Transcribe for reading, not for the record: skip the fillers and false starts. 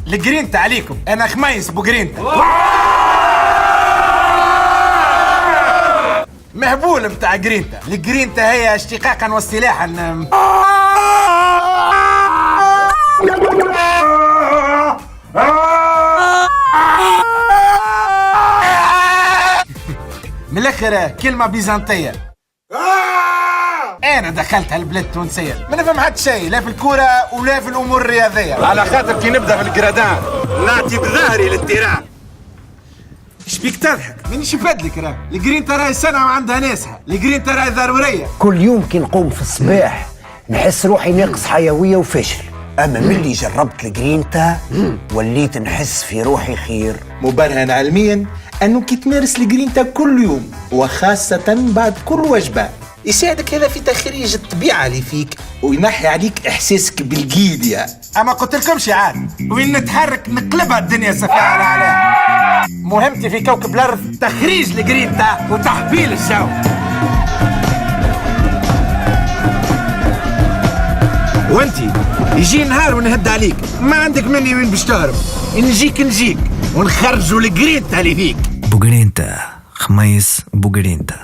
الجرينتا عليكم، انا خميس بوجرينتا مهبول متاع جرينتا. الجرينتا هي اشتقاقا واصطلاحا من الاخر كلمة بيزنطية. انا دخلت هالبلاد التونسية ما نفهم حتى شيء، لا في الكورة ولا في الامور الرياضية. على خاطر كي نبدا في الجرادان نعطي بظهري للتيران. ايش بيك تضحك؟ مانيش فادلك راه، الجرينتا راهي سنة وعندها ناسها، الجرينتا راهي ضرورية. كل يوم كي نقوم في الصباح نحس روحي ناقص حيوية وفاشل، أما ملي جربت الجرينتا وليت نحس في روحي خير. مبرهن علميا أنه كي تمارس الجرينتا كل يوم وخاصة بعد كل وجبة يساعدك هذا في تخريج الطبيعة اللي فيك وينحي عليك إحساسك بالجيدية. اما قلت لكمش عاد وين نتحرك نقلبها الدنيا سفاهة عليها. مهمتي في كوكب الارض تخريج الجرينتا وتحبيل الجو. وانتي يجي نهار ونهد عليك ما عندك مني وين باش تهرب، نجيك ونخرجوا الجرينتا اللي فيك. بوجرينتا خميس بوجرينتا.